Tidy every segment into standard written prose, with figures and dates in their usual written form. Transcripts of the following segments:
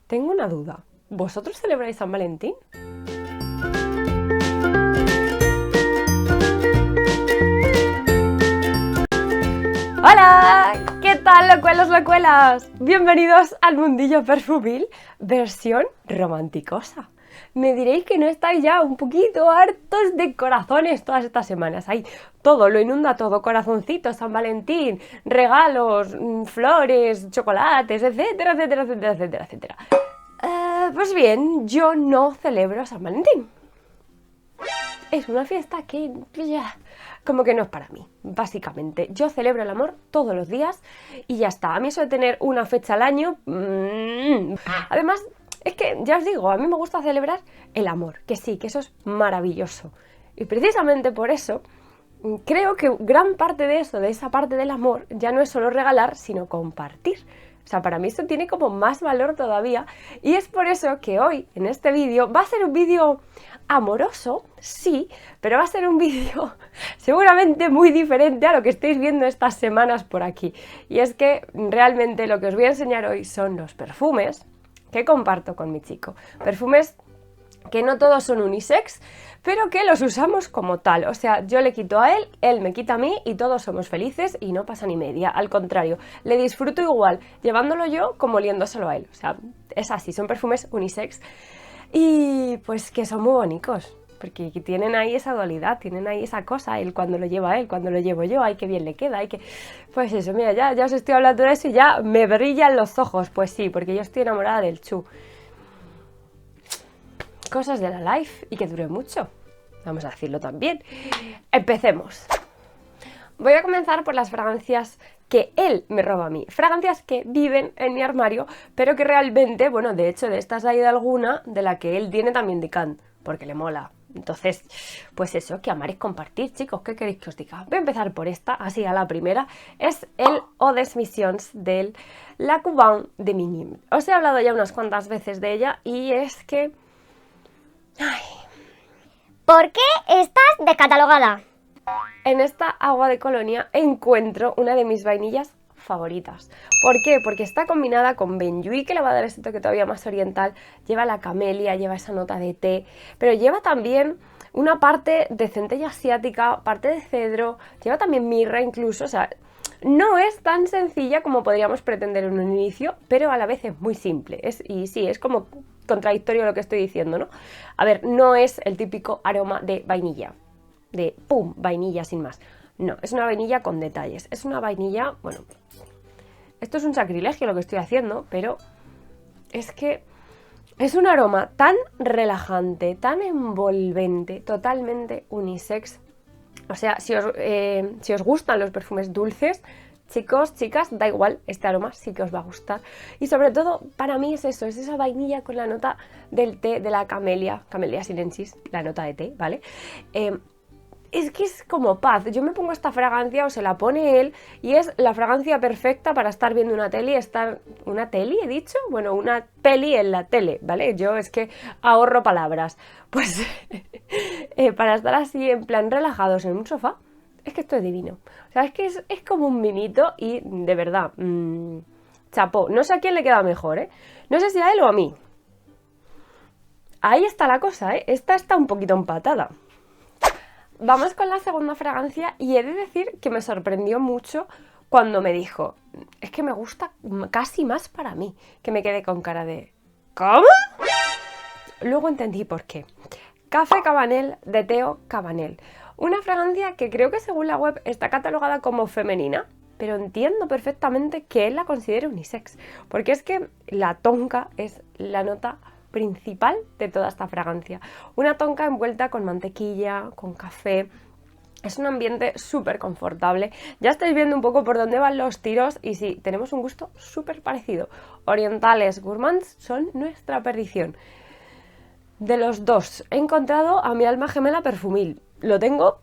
tengo una duda. ¿Vosotros celebráis San Valentín? ¡Hola! ¿Qué tal, locuelos, locuelas? Bienvenidos al mundillo perfumil, versión romanticosa. Me diréis que no estáis ya un poquito hartos de corazones todas estas semanas. Ahí todo, lo inunda todo, corazoncitos, San Valentín, regalos, flores, chocolates, etcétera, etcétera, etcétera, etcétera, etcétera. Pues bien, yo no celebro San Valentín. Es una fiesta que ya, como que no es para mí, básicamente. Yo celebro el amor todos los días y ya está. A mí eso de tener una fecha al año... Además, es que, ya os digo, a mí me gusta celebrar el amor, que sí, que eso es maravilloso. Y precisamente por eso, creo que gran parte de eso, de esa parte del amor, ya no es solo regalar, sino compartir. O sea, para mí esto tiene como más valor todavía y es por eso que hoy, en este vídeo, va a ser un vídeo amoroso, sí, pero va a ser un vídeo seguramente muy diferente a lo que estáis viendo estas semanas por aquí. Y es que realmente lo que os voy a enseñar hoy son los perfumes que comparto con mi chico. Perfumes que no todos son unisex, pero que los usamos como tal. O sea, yo le quito a él me quita a mí y todos somos felices y no pasa ni media. Al contrario, le disfruto igual llevándolo yo como oliéndoselo a él. O sea, es así, son perfumes unisex y pues que son muy bonitos. Porque tienen ahí esa dualidad, tienen ahí esa cosa, él cuando lo lleva él, cuando lo llevo yo, ay, qué bien le queda, ay, que... Pues eso, mira, ya os estoy hablando de eso y ya me brillan los ojos. Pues sí, porque yo estoy enamorada del Chu. Cosas de la life y que dure mucho. Vamos a decirlo también. Empecemos. Voy a comenzar por las fragancias que él me roba a mí. Fragancias que viven en mi armario, pero que realmente, bueno, de hecho de estas hay de alguna de la que él tiene también de Can, porque le mola. Entonces, pues eso, que amar es compartir, chicos. ¿Qué queréis que os diga? Voy a empezar por esta, así a la primera. Es el Eau des Missions del La Couban de Minim. Os he hablado ya unas cuantas veces de ella y es que... Ay. ¿Por qué estás descatalogada? En esta agua de Colonia encuentro una de mis vainillas favoritas. ¿Por qué? Porque está combinada con Benjuí, que le va a dar ese toque todavía más oriental, lleva la camelia, lleva esa nota de té, pero lleva también una parte de centella asiática, parte de cedro, lleva también mirra incluso, o sea, no es tan sencilla como podríamos pretender en un inicio, pero a la vez es muy simple, y sí, es como contradictorio lo que estoy diciendo, ¿no? A ver, no es el típico aroma de vainilla, de pum, vainilla sin más. No, es una vainilla con detalles. Es una vainilla, bueno, esto es un sacrilegio lo que estoy haciendo, pero es que es un aroma tan relajante, tan envolvente, totalmente unisex. O sea, si os gustan los perfumes dulces, chicos, chicas, da igual, este aroma sí que os va a gustar. Y sobre todo, para mí es eso, es esa vainilla con la nota del té, de la camelia sinensis, la nota de té, ¿vale? Es que es como paz. Yo me pongo esta fragancia o se la pone él y es la fragancia perfecta para estar viendo una tele, ¿Una tele he dicho? Bueno, una peli en la tele, ¿vale? Yo es que ahorro palabras. Pues para estar así en plan relajados en un sofá, es que esto es divino. O sea, es que es como un mimito y de verdad, chapó. No sé a quién le queda mejor, ¿eh? No sé si a él o a mí. Ahí está la cosa, ¿eh? Esta está un poquito empatada. Vamos con la segunda fragancia y he de decir que me sorprendió mucho cuando me dijo, es que me gusta casi más para mí, que me quedé con cara de ¿cómo? Luego entendí por qué. Café Cabanel de Theo Cabanel. Una fragancia que creo que según la web está catalogada como femenina, pero entiendo perfectamente que él la considere unisex, porque es que la tonka es la nota principal de toda esta fragancia. Una tonka envuelta con mantequilla, con café. Es un ambiente súper confortable. Ya estáis viendo un poco por dónde van los tiros y sí, tenemos un gusto súper parecido. Orientales gourmands son nuestra perdición. De los dos, he encontrado a mi alma gemela perfumil. Lo tengo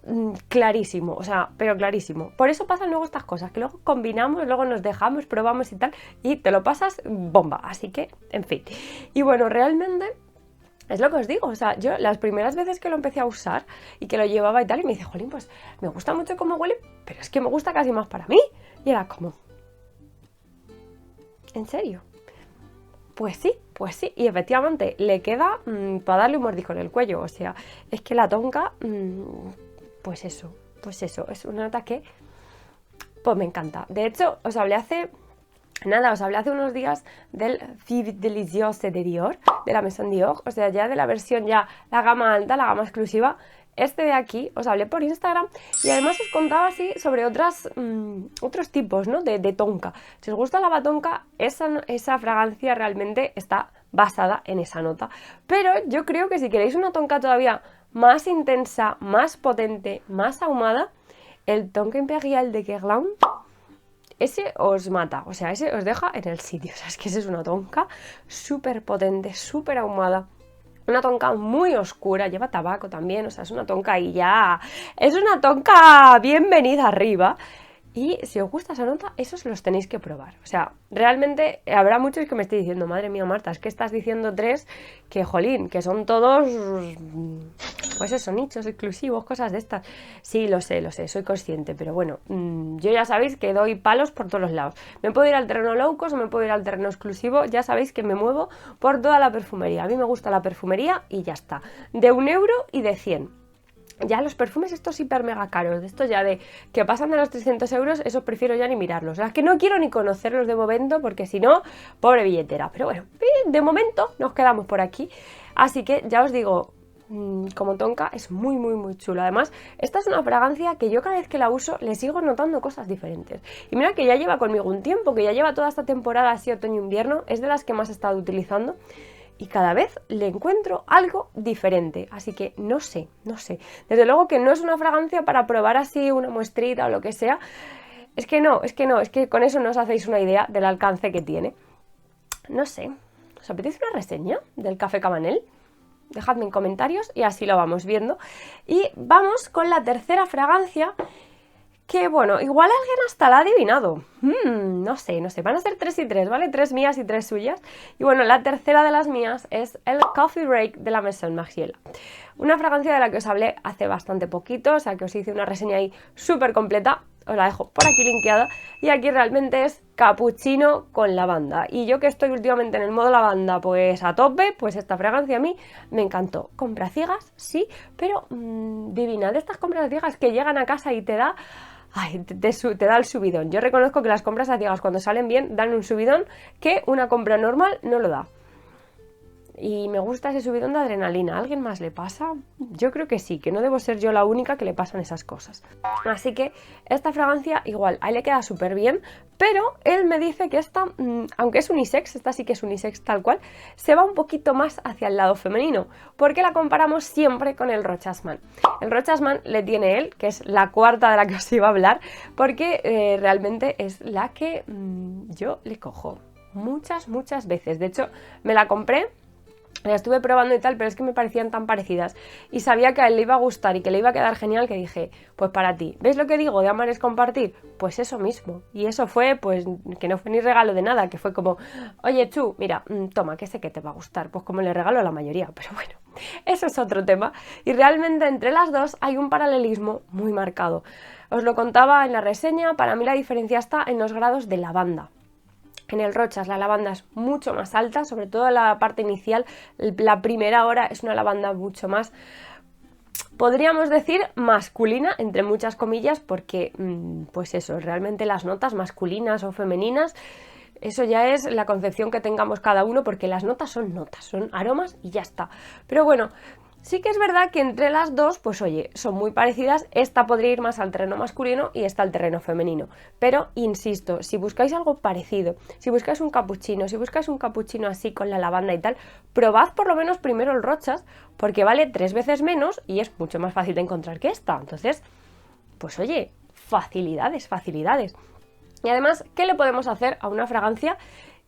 clarísimo, o sea, pero clarísimo. Por eso pasan luego estas cosas, que luego combinamos, luego nos dejamos, probamos y tal, y te lo pasas bomba. Así que, en fin. Y bueno, realmente es lo que os digo, o sea, yo las primeras veces que lo empecé a usar y que lo llevaba y tal, y me dice, jolín, pues me gusta mucho cómo huele, pero es que me gusta casi más para mí. Y era como, ¿en serio? Pues sí, pues sí, y efectivamente le queda para darle un mordisco en el cuello. O sea, es que la tonka, pues eso, es una nota que pues me encanta. De hecho, os hablé hace unos días del Vive Deliciose de Dior, de la Maison Dior, o sea, ya de la versión ya, la gama alta, la gama exclusiva. Este de aquí os hablé por Instagram y además os contaba así sobre otros tipos, ¿no? de tonka. Si os gusta la batonka, esa fragancia realmente está basada en esa nota. Pero yo creo que si queréis una tonka todavía más intensa, más potente, más ahumada, el Tonka Imperial de Guerlain, ese os mata, o sea, ese os deja en el sitio. O sea, es que ese es una tonka súper potente, súper ahumada. Una tonka muy oscura, lleva tabaco también, o sea, es una tonka y ya, es una tonka bienvenida arriba. Y si os gusta esa nota, esos los tenéis que probar. O sea, realmente habrá muchos que me estéis diciendo, madre mía, Marta, es que estás diciendo 3 que, jolín, que son todos, pues eso, nichos exclusivos, cosas de estas. Sí, lo sé, soy consciente, pero bueno, yo ya sabéis que doy palos por todos los lados. Me puedo ir al terreno low cost o me puedo ir al terreno exclusivo, ya sabéis que me muevo por toda la perfumería. A mí me gusta la perfumería y ya está. De 1 euro y de 100. Ya los perfumes estos hiper mega caros, de estos ya de que pasan de los 300 euros, eso prefiero ya ni mirarlos. O sea, que no quiero ni conocerlos de momento porque si no, pobre billetera. Pero bueno, de momento nos quedamos por aquí. Así que ya os digo, como tonka es muy muy muy chulo. Además, esta es una fragancia que yo cada vez que la uso le sigo notando cosas diferentes. Y mira que ya lleva conmigo un tiempo, que ya lleva toda esta temporada así otoño-invierno, es de las que más he estado utilizando. Y cada vez le encuentro algo diferente, así que no sé. Desde luego que no es una fragancia para probar así una muestrita o lo que sea. Es que con eso no os hacéis una idea del alcance que tiene. No sé, ¿os apetece una reseña del Café Cabanel? Dejadme en comentarios y así lo vamos viendo. Y vamos con la tercera fragancia, que bueno, igual alguien hasta la ha adivinado. No sé, van a ser 3 y 3, ¿vale? 3 mías y 3 suyas. Y bueno, la tercera de las mías es el Coffee Break de la Maison Margiela. Una fragancia de la que os hablé hace bastante poquito, o sea que os hice una reseña ahí súper completa. Os la dejo por aquí linkeada. Y aquí realmente es capuchino con lavanda. Y yo que estoy últimamente en el modo lavanda pues a tope, pues esta fragancia a mí me encantó. Compra ciegas, sí, pero divina. De estas compras ciegas que llegan a casa y te da... te da el subidón. Yo reconozco que las compras a ciegas cuando salen bien dan un subidón que una compra normal no lo da. Y me gusta ese subidón de adrenalina. ¿A alguien más le pasa? Yo creo que sí, que no debo ser yo la única que le pasan esas cosas. Así que esta fragancia igual, a él le queda súper bien, pero él me dice que esta, aunque es unisex, esta sí que es unisex tal cual, se va un poquito más hacia el lado femenino, porque la comparamos siempre con el Rochasman. El Rochasman le tiene él, que es la cuarta de la que os iba a hablar, porque realmente es la que yo le cojo muchas veces. De hecho, me la compré, la estuve probando y tal, pero es que me parecían tan parecidas y sabía que a él le iba a gustar y que le iba a quedar genial, que dije, pues para ti. ¿Veis lo que digo de amar es compartir? Pues eso mismo. Y eso fue, pues, que no fue ni regalo de nada, que fue como, oye, Chu, mira, toma, que sé que te va a gustar. Pues como le regalo a la mayoría, pero bueno, eso es otro tema. Y realmente entre las dos hay un paralelismo muy marcado. Os lo contaba en la reseña, para mí la diferencia está en los grados de lavanda. En el Rochas la lavanda es mucho más alta, sobre todo en la parte inicial, la primera hora es una lavanda mucho más, podríamos decir, masculina, entre muchas comillas, porque pues eso, realmente las notas masculinas o femeninas, eso ya es la concepción que tengamos cada uno, porque las notas, son aromas y ya está. Pero bueno, sí que es verdad que entre las dos, pues oye, son muy parecidas. Esta podría ir más al terreno masculino y esta al terreno femenino. Pero, insisto, si buscáis algo parecido, si buscáis un capuchino así con la lavanda y tal, probad por lo menos primero el Rochas, porque vale 3 veces menos y es mucho más fácil de encontrar que esta. Entonces, pues oye, facilidades. Y además, ¿qué le podemos hacer a una fragancia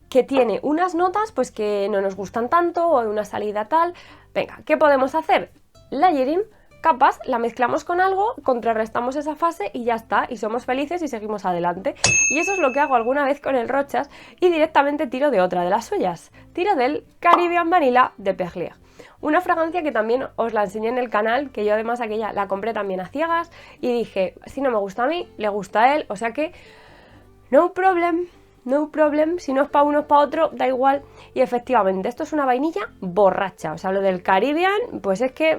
que tiene unas notas pues que no nos gustan tanto o una salida tal? Venga, ¿qué podemos hacer? Layering, capaz, la mezclamos con algo, contrarrestamos esa fase y ya está, y somos felices y seguimos adelante. Y eso es lo que hago alguna vez con el Rochas y directamente tiro de otra de las suyas. Tiro del Caribbean Vanilla de Perlier. Una fragancia que también os la enseñé en el canal, que yo además aquella la compré también a ciegas y dije, si no me gusta a mí, le gusta a él, o sea que no problem. no problem, si no es para uno es para otro, da igual. Y efectivamente, esto es una vainilla borracha, o sea, lo del Caribbean, pues es que...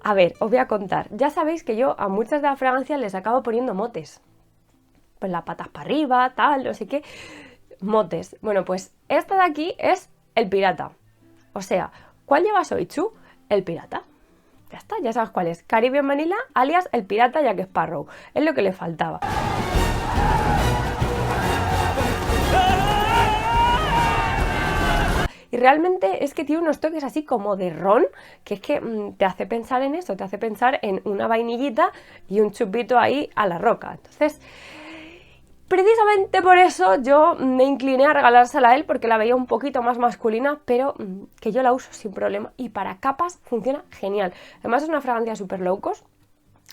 A ver, os voy a contar, ya sabéis que yo a muchas de las fragancias les acabo poniendo motes, pues las patas para arriba, tal, no sé qué, motes. Bueno, pues esta de aquí es el pirata, o sea, ¿cuál llevas hoy, Chu? El pirata. Ya está, ya sabes cuál es. Caribbean Vanilla, alias el pirata Jack Sparrow. Es lo que le faltaba. Y realmente es que tiene unos toques así como de ron, que es que te hace pensar en eso, te hace pensar en una vainillita y un chupito ahí a la roca. Entonces, precisamente por eso yo me incliné a regalársela a él, porque la veía un poquito más masculina, pero que yo la uso sin problema. Y para capas funciona genial. Además es una fragancia súper low cost.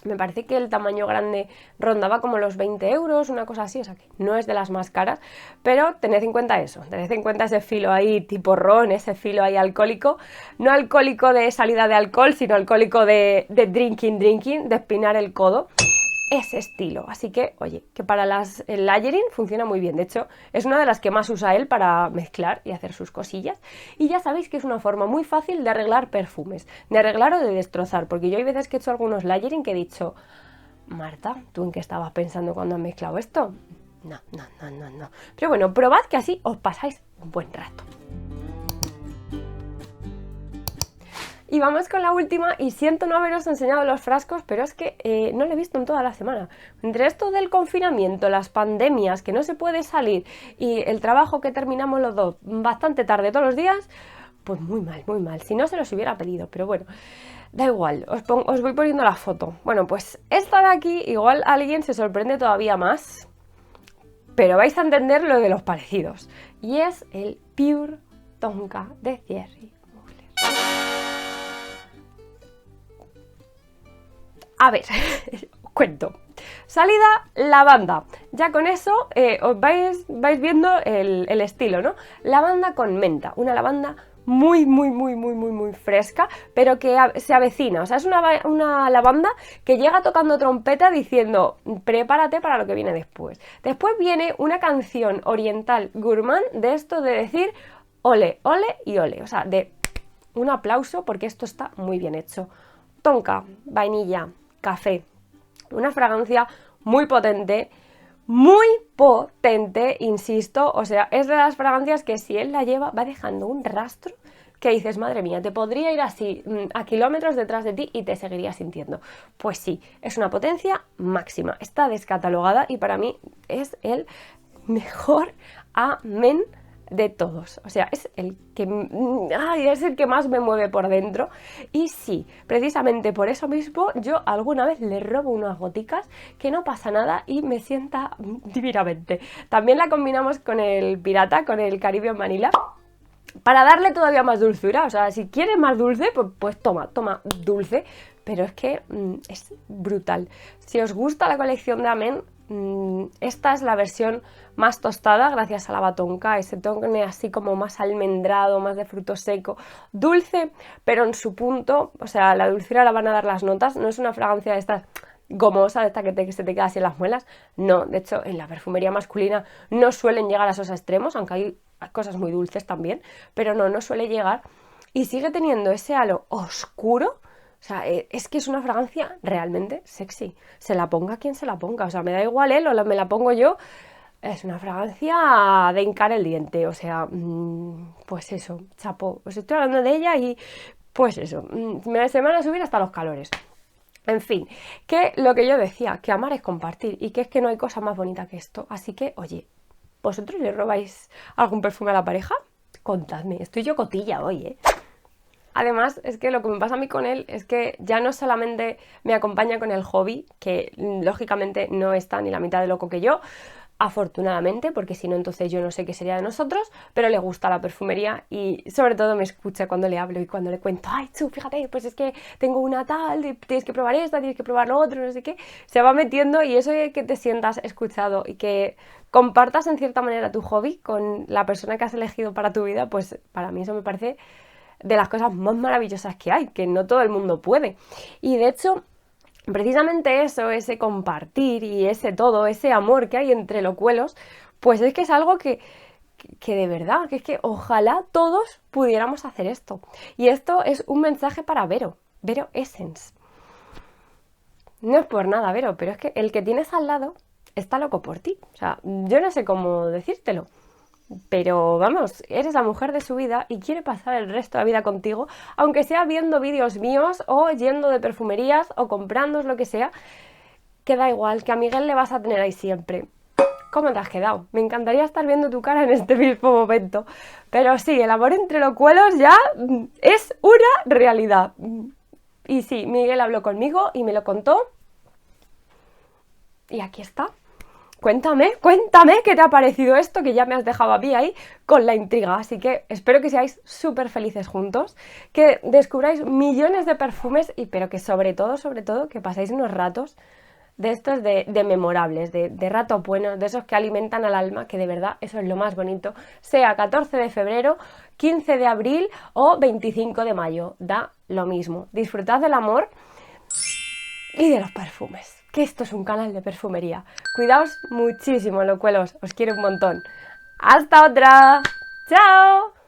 Me parece que el tamaño grande rondaba como los 20 euros, una cosa así, o sea que no es de las más caras, pero tened en cuenta eso, tened en cuenta ese filo ahí tipo ron, ese filo ahí alcohólico, no alcohólico de salida de alcohol, sino alcohólico de drinking, de espinar el codo. Ese estilo, así que, oye, que para el layering funciona muy bien, de hecho es una de las que más usa él para mezclar y hacer sus cosillas, y ya sabéis que es una forma muy fácil de arreglar perfumes, de arreglar o de destrozar, porque yo hay veces que he hecho algunos layering que he dicho, Marta, ¿tú en qué estabas pensando cuando has mezclado esto? No, pero bueno, probad que así os pasáis un buen rato. Y vamos con la última, y siento no haberos enseñado los frascos, pero es que no lo he visto en toda la semana. Entre esto del confinamiento, las pandemias, que no se puede salir, y el trabajo que terminamos los dos bastante tarde todos los días, pues muy mal. Si no se los hubiera pedido, pero bueno, da igual, os voy poniendo la foto. Bueno, pues esta de aquí, igual alguien se sorprende todavía más, pero vais a entender lo de los parecidos. Y es el Pure Tonka de Thierry Mugler. A ver, os cuento. Salida, lavanda. Ya con eso os vais viendo el estilo, ¿no? Lavanda con menta, una lavanda muy fresca, pero que se avecina. O sea, es una lavanda que llega tocando trompeta diciendo, prepárate para lo que viene después. Después viene una canción oriental gourmand de esto de decir, ole, ole y ole. O sea, de un aplauso porque esto está muy bien hecho. Tonka, vainilla, café, una fragancia muy potente, insisto, o sea, es de las fragancias que si él la lleva va dejando un rastro que dices, madre mía, te podría ir así a kilómetros detrás de ti y te seguiría sintiendo. Pues sí, es una potencia máxima, está descatalogada y para mí es el mejor amén de todos, o sea, es el que más me mueve por dentro. Y sí, precisamente por eso mismo yo alguna vez le robo unas goticas, que no pasa nada y me sienta divinamente. También la combinamos con el pirata, con el Caribbean Vanilla, para darle todavía más dulzura. O sea, si quieres más dulce, pues toma dulce, pero es que es brutal. Si os gusta la colección de Amen, esta es la versión más tostada gracias a la batonca, ese toque así como más almendrado, más de fruto seco, dulce, pero en su punto. O sea, la dulzura la van a dar las notas, no es una fragancia de estas gomosa, de esta que se te queda así en las muelas, no. De hecho, en la perfumería masculina no suelen llegar a esos extremos, aunque hay cosas muy dulces también, pero no suele llegar, y sigue teniendo ese halo oscuro. O sea, es que es una fragancia realmente sexy. Se la ponga quien se la ponga. O sea, me da igual él o me la pongo yo. Es una fragancia de hincar el diente. O sea, pues eso, chapó. Os estoy hablando de ella y pues eso. Se me van a subir hasta los calores. En fin, que lo que yo decía, que amar es compartir y que es que no hay cosa más bonita que esto. Así que, oye, ¿vosotros le robáis algún perfume a la pareja? Contadme, estoy yo cotilla hoy, ¿eh? Además, es que lo que me pasa a mí con él es que ya no solamente me acompaña con el hobby, que lógicamente no está ni la mitad de loco que yo, afortunadamente, porque si no entonces yo no sé qué sería de nosotros, pero le gusta la perfumería y sobre todo me escucha cuando le hablo y cuando le cuento, ay, Chu, fíjate, pues es que tengo una tal, tienes que probar esta, tienes que probar lo otro, no sé qué, se va metiendo, y eso de que te sientas escuchado y que compartas en cierta manera tu hobby con la persona que has elegido para tu vida, pues para mí eso me parece de las cosas más maravillosas que hay, que no todo el mundo puede. Y de hecho, precisamente eso, ese compartir y ese todo, ese amor que hay entre locuelos, pues es que es algo que de verdad, que es que ojalá todos pudiéramos hacer esto. Y esto es un mensaje para Vero, Vero Essence. No es por nada, Vero, pero es que el que tienes al lado está loco por ti. O sea, yo no sé cómo decírtelo. Pero vamos, eres la mujer de su vida y quiere pasar el resto de la vida contigo, aunque sea viendo vídeos míos o yendo de perfumerías o comprando lo que sea, que da igual, que a Miguel le vas a tener ahí siempre. ¿Cómo te has quedado? Me encantaría estar viendo tu cara en este mismo momento. Pero sí, el amor entre locuelos ya es una realidad. Y sí, Miguel habló conmigo y me lo contó. Y aquí está. Cuéntame qué te ha parecido esto, que ya me has dejado a mí ahí con la intriga. Así que espero que seáis súper felices juntos, que descubráis millones de perfumes, pero que sobre todo, que pasáis unos ratos de estos de memorables, de ratos buenos, de esos que alimentan al alma, que de verdad eso es lo más bonito, sea 14 de febrero, 15 de abril o 25 de mayo, da lo mismo. Disfrutad del amor y de los perfumes, que esto es un canal de perfumería. Cuidaos muchísimo, locuelos, os quiero un montón. ¡Hasta otra! ¡Chao!